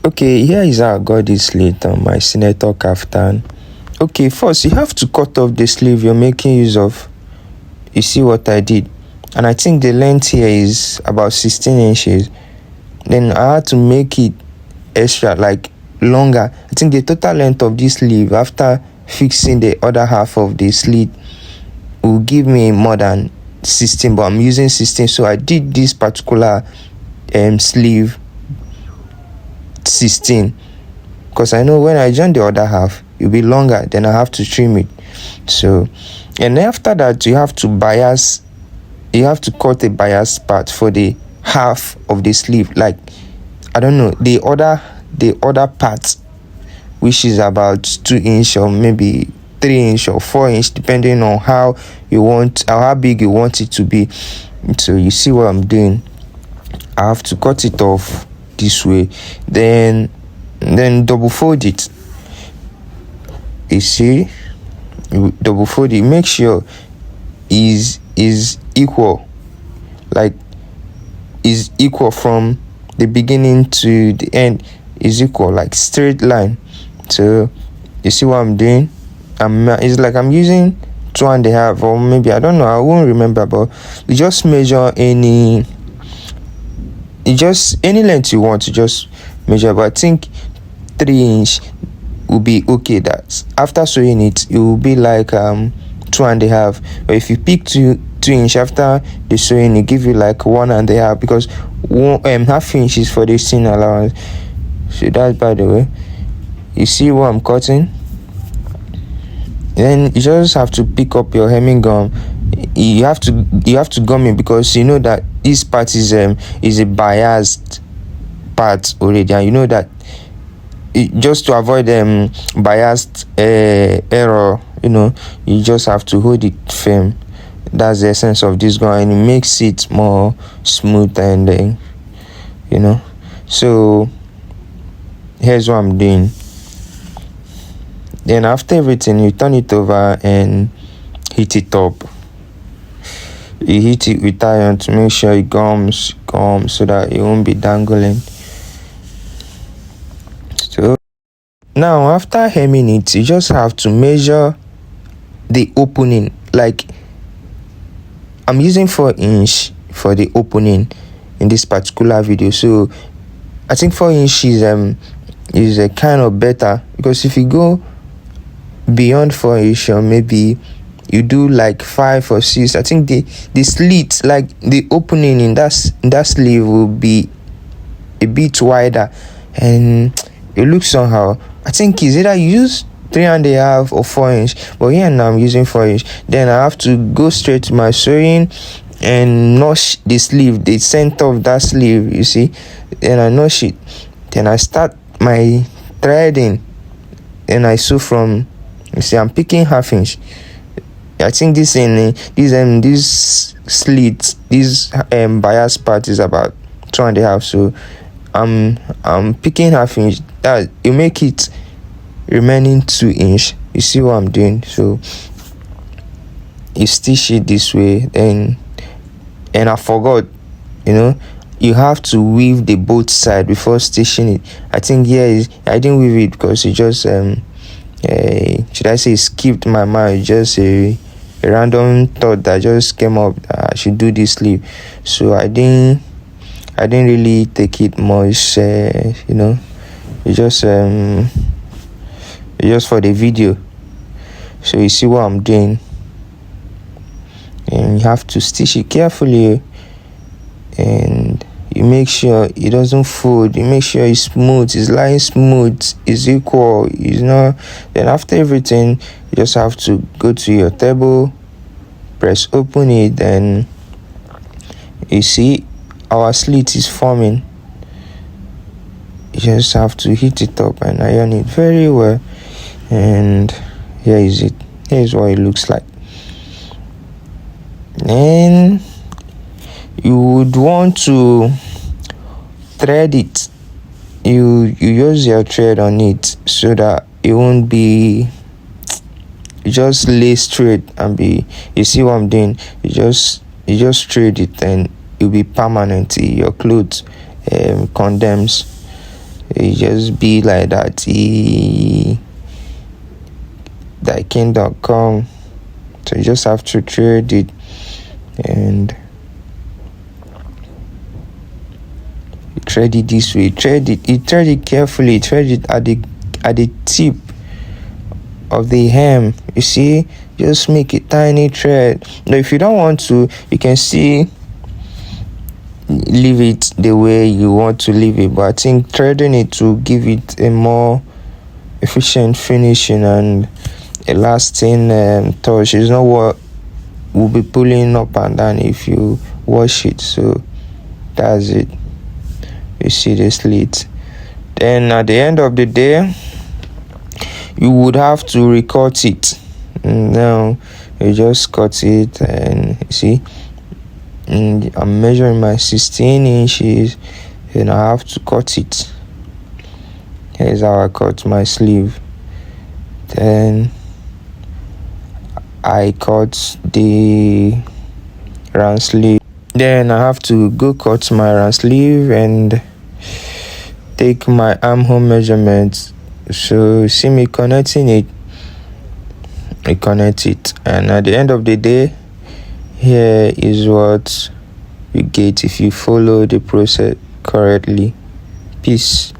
Okay, here is how I got this slit on my senator kaftan. Okay, first you have to cut off the sleeve you're making use of. You see what I did, and I think the length here is about 16 inches. Then I had to make it extra, like longer. I think the total length of this sleeve after fixing the other half of the slit will give me more than 16, but I'm using 16, so I did this particular sleeve 16 because I know when I join the other half it'll be longer, then I have to trim it. So, and after that you have to cut a bias part for the half of the sleeve, like I don't know, the other part, which is about 2 inch or maybe 3 inch or 4 inch, depending on how big you want it to be. So you see what I'm doing. I have to cut it off this way, then double fold it. You see, you double fold it, make sure is equal, like is equal from the beginning to the end, is equal, like straight line. So you see what I'm doing. It's like I'm using 2.5, or maybe I don't know, I won't remember, but you just measure any length you want to just measure, but I think 3 inch will be okay. That after sewing it will be like 2.5, but if you pick 2 inch after the sewing, it give you like 1.5, because half inch is for the seam allowance. So that's by the way. You see what I'm cutting. Then you just have to pick up your hemming gum. You have to gum it, because you know that this part is a biased part already, and you know that just to avoid biased error, you just have to hold it firm. That's the essence of this gum, and it makes it more smooth, and so here's what I'm doing. Then after everything, you turn it over and heat it up. You heat it with iron to make sure it gums so that it won't be dangling. So now after hemming it, you just have to measure the opening. Like I'm using 4 inch for the opening in this particular video, so I think 4 inch is a kind of better, because if you go beyond 4 inch, or maybe you do like 5 or 6, I think the slit, like the opening in that sleeve, will be a bit wider and it looks somehow. I think it's either use 3.5 or 4 inch, but here now I'm using 4 inch. Then I have to go straight to my sewing and notch the sleeve, the center of that sleeve, you see. Then I notch it, then I start my threading, and I sew from, you see, I'm picking half inch. I think this slit, this bias part is about 2.5, so I'm picking half inch. That you make it remaining 2 inch. You see what I'm doing. So you stitch it this way, and I forgot, you have to weave the both side before stitching it. I think I didn't weave it because it just should I say, skipped my mind. Just a random thought that just came up that I should do this sleeve, so I didn't really take it much. It's just for the video. So you see what I'm doing, and you have to stitch it carefully, and you make sure it doesn't fold. You make sure it's smooth, it's lying smooth, it's equal, it's not. Then after everything, you just have to go to your table, press open it, and you see our slit is forming. You just have to heat it up and iron it very well, and here is it. Here's what it looks like. And you would want to thread it. You use your thread on it so that it won't be, you just lay straight and be, you see what I'm doing. You just thread it, and it'll be permanent. Your clothes condemns. it just be like that. Thy kingdom come. So you just have to thread it, and thread it this way. Thread it carefully. Thread it at the tip of the hem. You see, just make a tiny thread. Now if you don't want to, you can see leave it the way you want to leave it, but I think threading it to give it a more efficient finishing and a lasting touch. Is not what will be pulling up and down if you wash it. So that's it. You see the slit. Then at the end of the day, you would have to recut it. Now you just cut it, and you see, I'm measuring my 16 inches, and I have to cut it. Here's how I cut my sleeve. Then I cut the round sleeve. Then I have to go cut my round sleeve and take my armhole measurements. So see me connecting it. I connect it, and at the end of the day, here is what you get if you follow the process correctly. Peace.